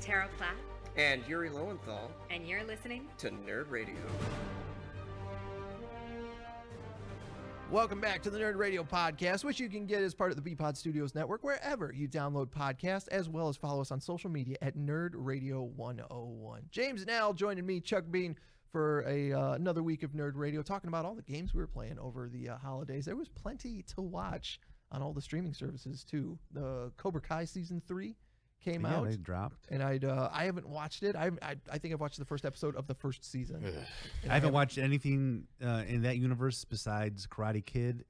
Tara Platt. And Yuri Lowenthal. And you're listening to Nerd Radio. Welcome back to the Nerd Radio podcast, which you can get as part of the BPod Studios network wherever you download podcasts, as well as follow us on social media at Nerd Radio 101. James and Al joining me, Chuck Bean, for another week of Nerd Radio, talking about all the games we were playing over the holidays. There was plenty to watch on all the streaming services, too. The Cobra Kai Season 3 came out. Yeah, they dropped. And I haven't watched it. I think I've watched the first episode of the first season. I haven't watched anything in that universe besides Karate Kid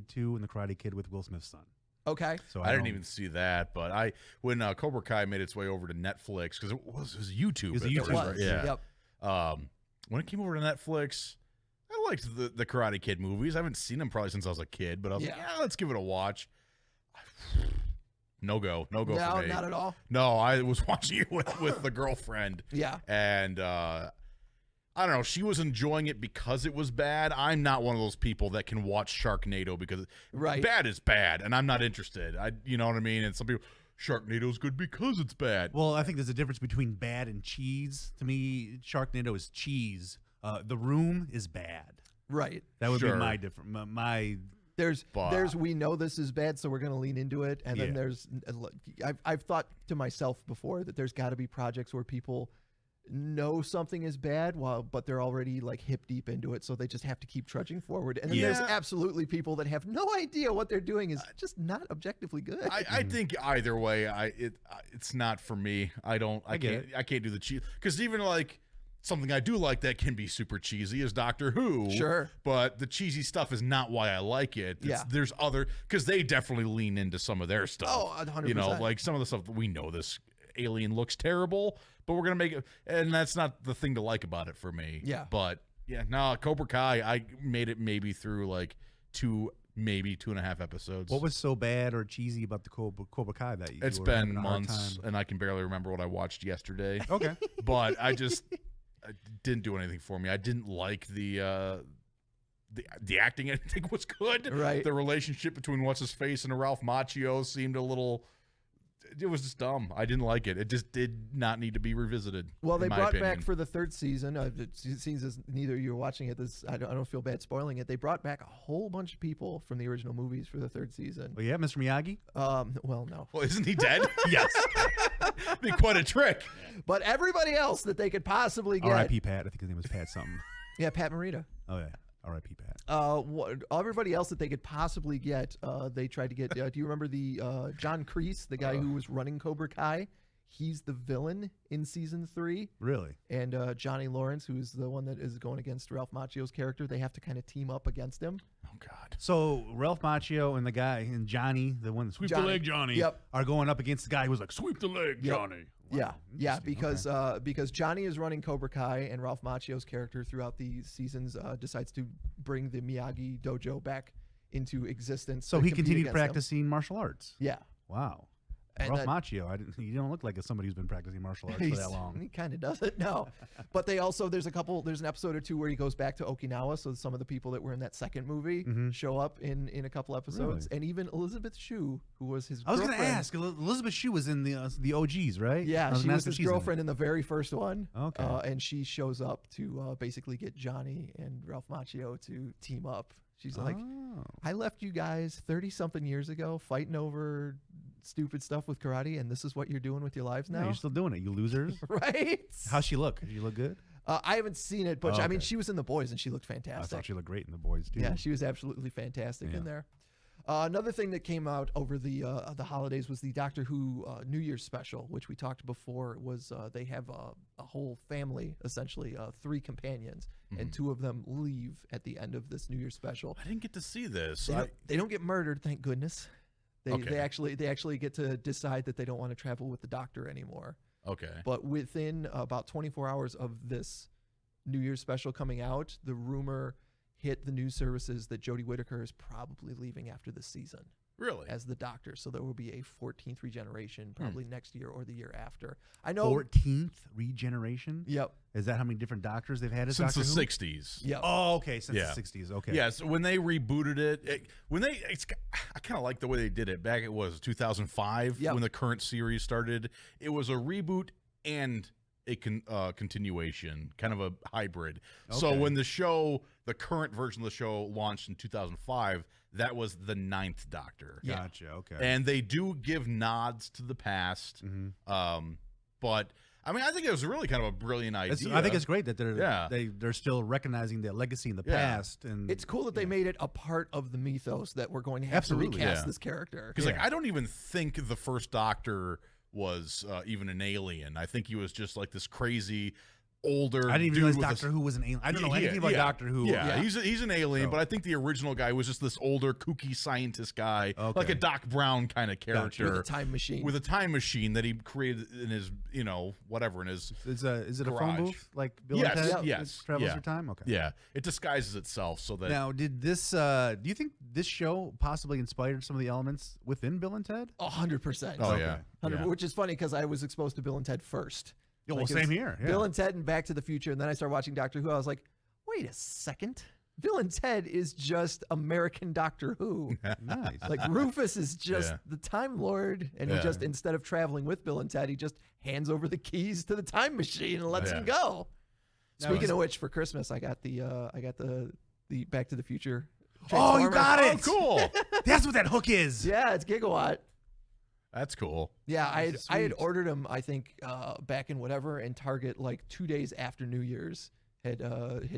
2, and the Karate Kid with Will Smith's son. Okay. So I didn't even see that, but when Cobra Kai made its way over to Netflix, because it was YouTube. It was YouTube. Right? Yeah. Yep. When it came over to Netflix, I liked the Karate Kid movies. I haven't seen them probably since I was a kid, but I was like, yeah, let's give it a watch. No go for me. No, not at all. No, I was watching it with the girlfriend. Yeah. And I don't know, she was enjoying it because it was bad. I'm not one of those people that can watch Sharknado because bad is bad, and I'm not interested. You know what I mean? And some people, Sharknado's good because it's bad. Well, I think there's a difference between bad and cheese. To me, Sharknado is cheese. The Room is bad. Right. That would be my difference. There's we know this is bad, so we're going to lean into it. And then there's I've thought to myself before that there's got to be projects where people know something is bad, but they're already like hip deep into it, so they just have to keep trudging forward. And then there's absolutely people that have no idea what they're doing is just not objectively good. I think either way, it's not for me. I can't do the cheese, because even like something I do like that can be super cheesy is Doctor Who. Sure. But the cheesy stuff is not why I like it. There's other, because they definitely lean into some of their stuff. Oh, 100%. You know, like some of the stuff, we know this alien looks terrible, but we're going to make it, and that's not the thing to like about it for me. Yeah. But no, Cobra Kai, I made it maybe through like maybe 2.5 episodes. What was so bad or cheesy about the Cobra Kai that you It's were been having a hard months, time? and I can barely remember what I watched yesterday. Okay. But I didn't do anything for me. I didn't like the acting. I didn't think was good. Right. The relationship between what's his face and Ralph Macchio seemed a little. It was just dumb. I didn't like it. It just did not need to be revisited. Well, they brought back for the third season. It seems as neither of you are watching it. I don't feel bad spoiling it. They brought back a whole bunch of people from the original movies for the third season. Oh yeah, Mr. Miyagi. Well, no. Well, isn't he dead? Yes. Be quite a trick. But everybody else that they could possibly get. R.I.P. Pat. I think his name was Pat something. Yeah, Pat Morita. Oh yeah. R.I.P. Pat. Everybody else that they could possibly get, they tried to get. Do you remember the John Kreese, the guy who was running Cobra Kai? He's the villain in season 3. Really? And Johnny Lawrence, who's the one that is going against Ralph Macchio's character, they have to kind of team up against him. Oh God! So Ralph Macchio and the guy and Johnny, the one sweep the leg Johnny, are going up against the guy who's like sweep the leg Johnny. Wow. Yeah, because Johnny is running Cobra Kai, and Ralph Macchio's character throughout the seasons decides to bring the Miyagi dojo back into existence. So he continued practicing martial arts. Yeah. Wow. And Ralph Macchio, he don't look like somebody who's been practicing martial arts for that long. He kind of doesn't, no. But they also, there's an episode or two where he goes back to Okinawa, so some of the people that were in that second movie show up in a couple episodes. Really? And even Elizabeth Shue, who was his girlfriend. I was going to ask, Elizabeth Shue was in the OGs, right? Yeah, she was his girlfriend in the very first one. Okay. And she shows up to basically get Johnny and Ralph Macchio to team up. She's like, I left you guys 30-something years ago fighting over stupid stuff with karate, and this is what you're doing with your lives now? Yeah, you're still doing it, you losers. Right? How's she look? Does she look good? I haven't seen it, but I mean, she was in The Boys, and she looked fantastic. I thought she looked great in The Boys, too. Yeah, she was absolutely fantastic in there. Another thing that came out over the holidays was the Doctor Who New Year's special, which we talked before. Was they have a whole family, essentially 3 companions, and 2 of them leave at the end of this New Year's special. I didn't get to see this. They don't get murdered, thank goodness. They actually get to decide that they don't want to travel with the Doctor anymore. Okay. But within about 24 hours of this New Year's special coming out, the rumor hit the news services that Jodie Whittaker is probably leaving after this season. Really? As the Doctor. So there will be a 14th regeneration probably next year or the year after. I know. 14th regeneration? Yep. Is that how many different doctors they've had as since Doctor the Who? 60s. Yep. Oh, okay. Since the 60s. Okay. Yeah. So when they rebooted I kind of like the way they did it. Back it was 2005 when the current series started. It was a reboot and a continuation, kind of a hybrid. Okay. So when the current version of the show launched in 2005, that was the 9th Doctor. Yeah. Gotcha. Okay. And they do give nods to the past. But I mean, I think it was really kind of a brilliant idea. I think it's great that they're still recognizing their legacy in the past, and it's cool that they made it a part of the mythos that we're going to have to recast this character. Because like I don't even think the first Doctor was even an alien. I think he was just like this crazy older. I didn't even realize Doctor Who was an alien. I don't know anything about Doctor Who. Yeah, he's an alien, but I think the original guy was just this older, kooky scientist guy, like a Doc Brown kind of character with a time machine. With a time machine that he created in his, whatever in his. Is it garage. a phone booth like Bill and Ted? Yes, travels through time. Okay. Yeah, it disguises itself so that. Now, did this? Do you think this show possibly inspired some of the elements within Bill and Ted? 100%. Oh yeah, 100%, which is funny because I was exposed to Bill and Ted first. Yeah, well, same here. Yeah. Bill and Ted and Back to the Future, and then I started watching Doctor Who. I was like, wait a second. Bill and Ted is just American Doctor Who. Nice. Like Rufus is just the Time Lord, and he just, instead of traveling with Bill and Ted, he just hands over the keys to the time machine and lets him go. Speaking of which, for Christmas, I got the Back to the Future. Oh, you got it! Oh, cool. That's what that hook is. Yeah, it's Gigawatt. That's cool. Yeah, I had ordered them, I think, back in whatever, and Target, like 2 days after New Year's, had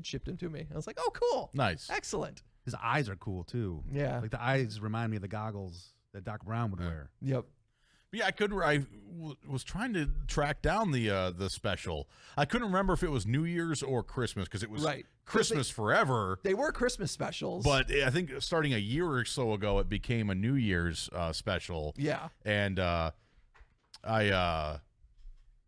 shipped them to me. I was like, oh, cool. Nice. Excellent. His eyes are cool, too. Yeah. Like the eyes remind me of the goggles that Doc Brown would wear. Yep. Yeah, I was trying to track down the special. I couldn't remember if it was New Year's or Christmas because it was Christmas forever. They were Christmas specials, but I think starting a year or so ago, it became a New Year's special. Yeah, and I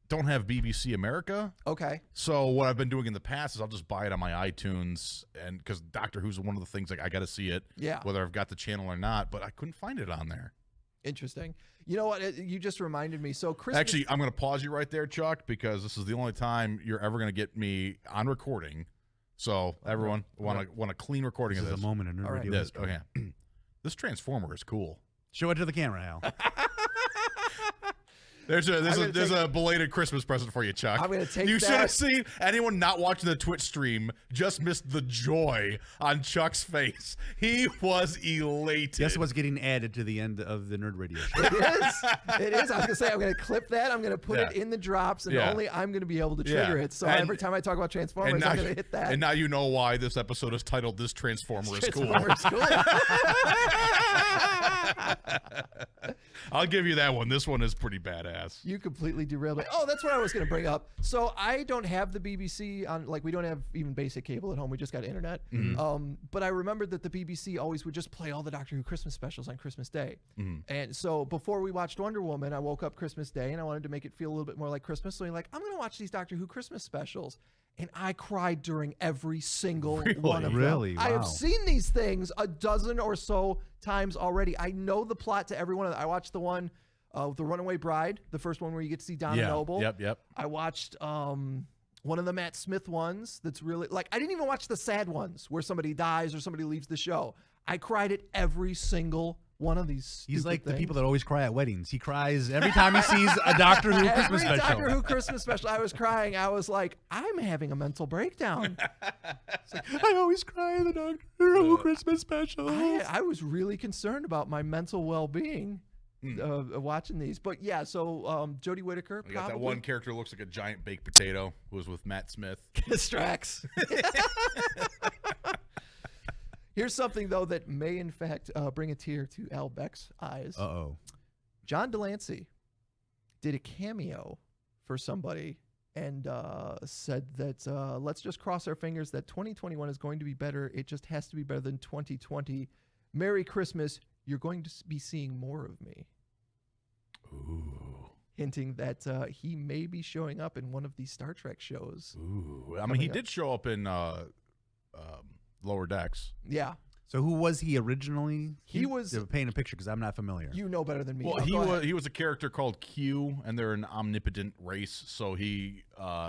don't have BBC America. Okay. So what I've been doing in the past is I'll just buy it on my iTunes, and because Doctor Who's one of the things like I got to see it. Yeah. Whether I've got the channel or not, but I couldn't find it on there. Interesting. You know what? You just reminded me. So Christmas. Actually, I'm going to pause you right there, Chuck, because this is the only time you're ever going to get me on recording. So everyone want a clean recording of this. This is a moment in Nerd Radio history. Okay. This Transformer is cool. Show it to the camera, Hal. There's a belated Christmas present for you, Chuck. I'm going to take You should have seen anyone not watching the Twitch stream just missed the joy on Chuck's face. He was elated. Guess what's getting added to the end of the Nerd Radio show? It is. It is. I was going to say, I'm going to clip that. I'm going to put it in the drops, and only I'm going to be able to trigger it. So every time I talk about Transformers, I'm going to hit that. And now you know why this episode is titled This Transformer is Cool. I'll give you that one. This one is pretty badass. You completely derailed me. Oh, that's what I was going to bring up. So I don't have the BBC on, like, we don't have even basic cable at home. We just got internet. Mm-hmm. But I remembered that the BBC always would just play all the Doctor Who Christmas specials on Christmas Day. Mm-hmm. And so before we watched Wonder Woman, I woke up Christmas Day and I wanted to make it feel a little bit more like Christmas. So I'm like, I'm going to watch these Doctor Who Christmas specials. And I cried during every single one of them. Really? Wow. I have seen these things a dozen or so times already. I know the plot to every one of them. I watched the one with the Runaway Bride, the first one where you get to see Donna Noble. Yep. I watched one of the Matt Smith ones that's really, like, I didn't even watch the sad ones where somebody dies or somebody leaves the show. I cried at every single one of these. He's like things. the people that always cry at weddings. He cries every time he sees a Doctor Who Christmas special. Doctor Who Christmas special. I was crying. I was like, I'm having a mental breakdown. I always cry in the Doctor Who Christmas special. I was really concerned about my mental well-being watching these. But yeah, so Jodie Whittaker. You got that one character who looks like a giant baked potato who was with Matt Smith. Strax. Here's something, though, that may, in fact, bring a tear to Al Beck's eyes. Uh-oh. John Delancey did a cameo for somebody and said that let's just cross our fingers that 2021 is going to be better. It just has to be better than 2020. Merry Christmas. You're going to be seeing more of me. Ooh. Hinting that he may be showing up in one of these Star Trek shows. Ooh. I mean, he did show up in Lower Decks. Yeah. So who was he originally? He was painting a picture because I'm not familiar. You know better than me. Well, he was a character called Q, and they're an omnipotent race. So he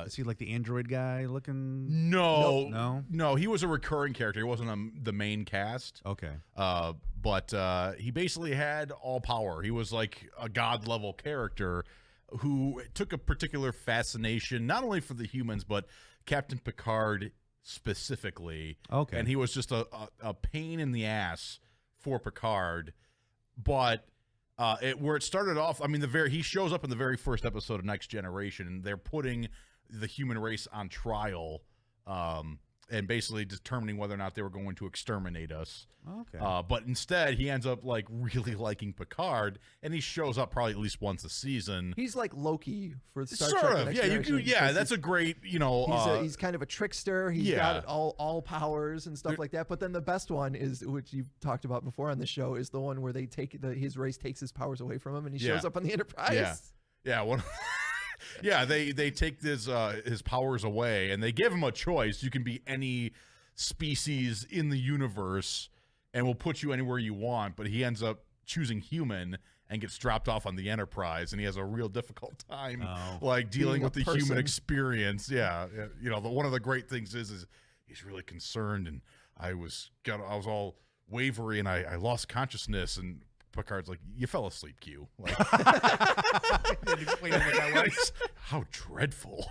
is he like the android guy looking? No. He was a recurring character. He wasn't the main cast. Okay. But he basically had all power. He was like a god level character. who took a particular fascination not only for the humans but Captain Picard specifically. Okay. And he was just a pain in the ass for Picard, but where it started off, I mean, he shows up in the very first episode of Next Generation, and they're putting the human race on trial, and basically determining whether or not they were going to exterminate us. Okay. But instead, he ends up like really liking Picard, and he shows up probably at least once a season. He's like Loki for Star sort Trek. of, yeah. That's a great, he's kind of a trickster. He's got all powers and stuff like that. But then the best one is, which you've talked about before on the show, is the one where they his race takes his powers away from him, and he shows up on the Enterprise. Yeah. Yeah, they take his powers away, and they give him a choice. You can be any species in the universe, and we'll put you anywhere you want. But he ends up choosing human and gets dropped off on the Enterprise, and he has a real difficult time dealing with the human experience. Yeah, one of the great things is he's really concerned, and I was all wavery, and I lost consciousness, and Picard's like, you fell asleep, Q. Like, how dreadful.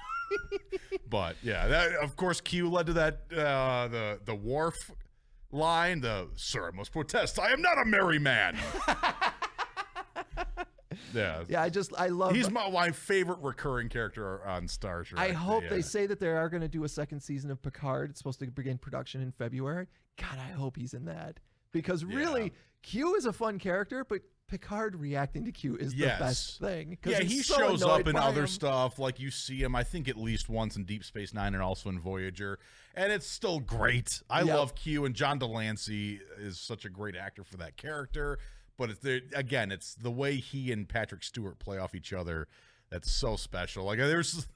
But yeah, that, of course, Q led to that the Worf line, the "Sir, I must protest. I am not a merry man." Yeah, I love. He's my favorite recurring character on Star Trek. I hope they say that they are going to do a second season of Picard. It's supposed to begin production in February. God, I hope he's in that. Because really, Q is a fun character, but Picard reacting to Q is the best thing. Yeah, he shows up in other stuff. Like, you see him, I think, at least once in Deep Space Nine and also in Voyager. And it's still great. I love Q, and John Delancey is such a great actor for that character. But it's the way he and Patrick Stewart play off each other that's so special. Like, there's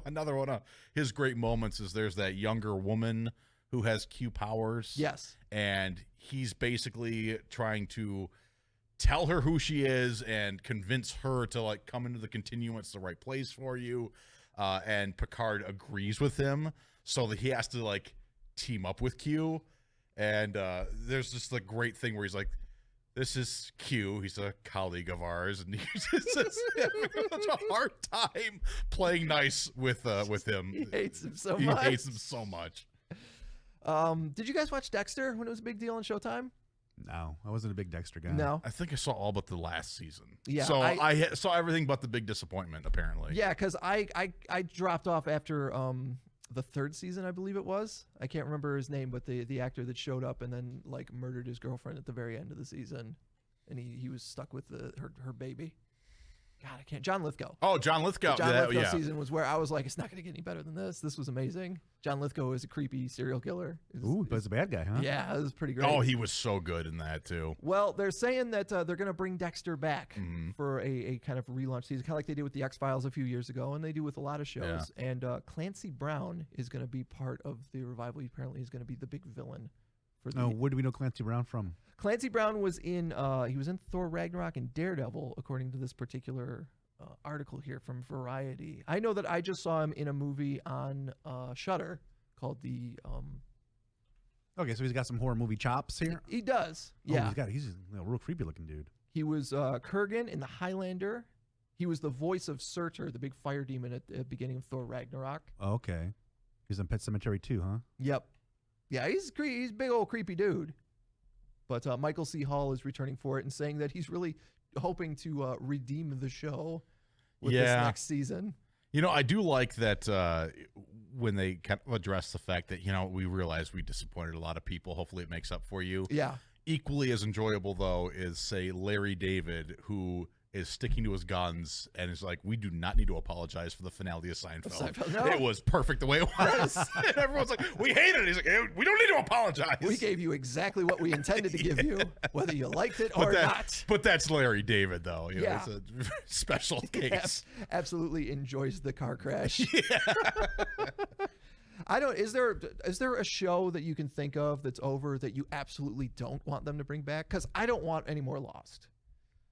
another one of his great moments is there's that younger woman who has Q powers. Yes. And he's basically trying to tell her who she is and convince her to like come into the continuum. It's the right place for you. And Picard agrees with him, so that he has to like team up with Q. And there's just the great thing where he's like, this is Q. He's a colleague of ours, and he's just having such a hard time playing nice with him. He hates him so much. He hates him so much. Did you guys watch Dexter when it was a big deal on Showtime? No, I wasn't a big Dexter guy. No, I think I saw all but the last season. Yeah, so I saw everything but the big disappointment. Apparently, yeah, because I dropped off after the third season, I believe it was. I can't remember his name, but the actor that showed up and then like murdered his girlfriend at the very end of the season, and he was stuck with her baby. God, I can't. John Lithgow. Oh, John Lithgow. The John Lithgow season was where I was like, it's not going to get any better than this. This was amazing. John Lithgow is a creepy serial killer. But it's a bad guy, huh? Yeah, it was pretty great. Oh, he was so good in that too. Well, they're saying that they're going to bring Dexter back for a kind of relaunch season, kind of like they did with the X-Files a few years ago, and they do with a lot of shows. Yeah. And Clancy Brown is going to be part of the revival. He apparently is going to be the big villain. Where do we know Clancy Brown from? Clancy Brown was in Thor Ragnarok and Daredevil, according to this particular article here from Variety. I know that I just saw him in a movie on Shudder called the Okay, so he's got some horror movie chops here. He does. Yeah. He's a real creepy looking dude. He was Kurgan in the Highlander. He was the voice of Surtur, the big fire demon at the beginning of Thor Ragnarok. Okay. He's in Pet Sematary 2, huh? Yep. Yeah, he's a big old creepy dude. But Michael C. Hall is returning for it and saying that he's really hoping to redeem the show with this next season. You know, I do like that when they kind of address the fact that, we realize we disappointed a lot of people. Hopefully it makes up for you. Yeah. Equally as enjoyable, though, is, say, Larry David, who is sticking to his guns and is like, we do not need to apologize for the finale of Seinfeld. No. It was perfect the way it was. And everyone's like, we hate it. He's like, hey, we don't need to apologize. We gave you exactly what we intended to give you, whether you liked it or not. But that's Larry David, though. It's a special case. Absolutely enjoys the car crash. Yeah. Is there a show that you can think of that's over that you absolutely don't want them to bring back? Because I don't want any more Lost.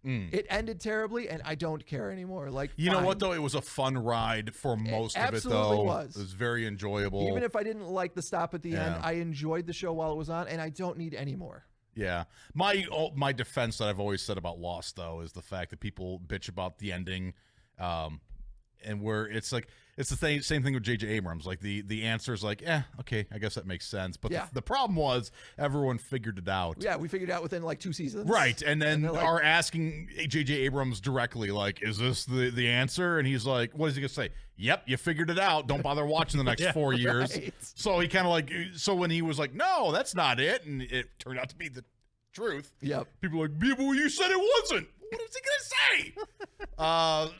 It ended terribly, and I don't care anymore. Like, you know what, though? It was a fun ride for most of it, though. Absolutely was. It was very enjoyable. Even if I didn't like the stop at the end, I enjoyed the show while it was on, and I don't need any more. Yeah. My defense that I've always said about Lost, though, is the fact that people bitch about the ending And where it's like it's the same thing with J.J. Abrams. Like the answer is like, okay, I guess that makes sense. But the problem was everyone figured it out. Yeah, we figured it out within like 2 seasons. Right, and then are asking J.J. Abrams directly, like, is this the answer? And he's like, what is he gonna say? Yep, you figured it out. Don't bother watching the next 4 years. Right. So he kind of like, so when he was like, no, that's not it, and it turned out to be the truth. Yep. People are like, people, you said it wasn't. What was he gonna say?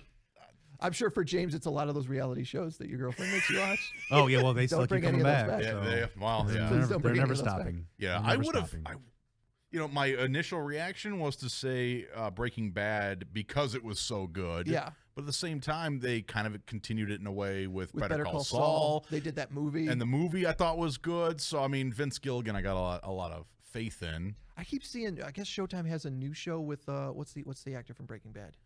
I'm sure for James, it's a lot of those reality shows that your girlfriend makes you watch. Oh yeah, well they still keep coming back. They're never stopping. Yeah, I would have. My initial reaction was to say Breaking Bad because it was so good. Yeah. But at the same time, they kind of continued it in a way with Better Call Saul. They did that movie, and the movie I thought was good. So I mean, Vince Gilligan, I got a lot of faith in. I keep seeing. I guess Showtime has a new show with what's the actor from Breaking Bad?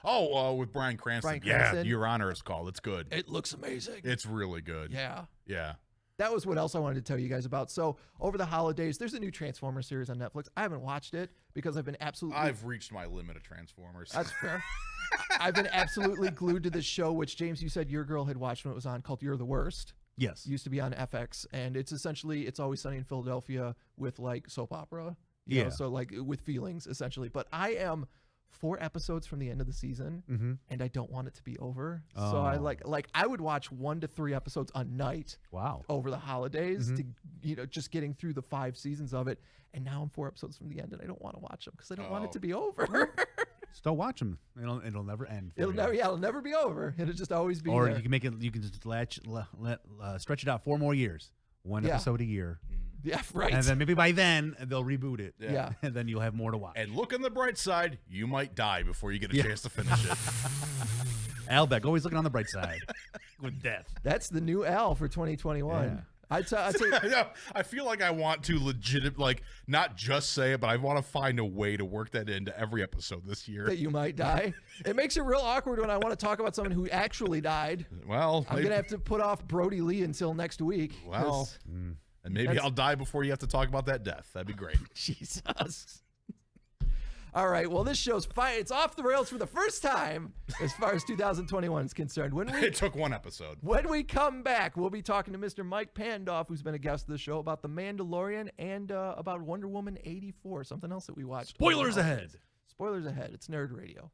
Oh, with Bryan Cranston. Yeah, Your Honor is called. It's good. It looks amazing. It's really good. Yeah. Yeah. That was what else I wanted to tell you guys about. So over the holidays, there's a new Transformers series on Netflix. I haven't watched it because I've reached my limit of Transformers. That's fair. I've been absolutely glued to this show, which James, you said your girl had watched when it was on, called You're the Worst. Yes. It used to be on FX, and it's essentially It's Always Sunny in Philadelphia with like soap opera. You know, so like with feelings essentially. But I am 4 episodes from the end of the season, and I don't want it to be over. Oh. So I like I would watch 1 to 3 episodes a night. Wow. Over the holidays to just getting through the 5 seasons of it. And now I'm 4 episodes from the end, and I don't want to watch them because I don't want it to be over. Still watch them. It'll never end. It'll never be over. It'll just always be. Or there. you can make it. You can just stretch it out 4 more years. 1 episode a year. Yeah, right. And then maybe by then they'll reboot it. Yeah. And then you'll have more to watch. And look on the bright side, you might die before you get a chance to finish it. Al Beck, always looking on the bright side with death. That's the new Al for 2021. Yeah. I'd say I feel like I want to not just say it, but I want to find a way to work that into every episode this year. That you might die. It makes it real awkward when I want to talk about someone who actually died. Well, I'm going to have to put off Brody Lee until next week. Well, and maybe I'll die before you have to talk about that death. That'd be great. Jesus. All right. Well, this show's fine. It's off the rails for the first time as far as 2021 is concerned. It took 1 episode. When we come back, we'll be talking to Mr. Mike Pandoff, who's been a guest of the show, about The Mandalorian and about Wonder Woman 84, something else that we watched. Spoilers ahead. Spoilers ahead. It's Nerd Radio.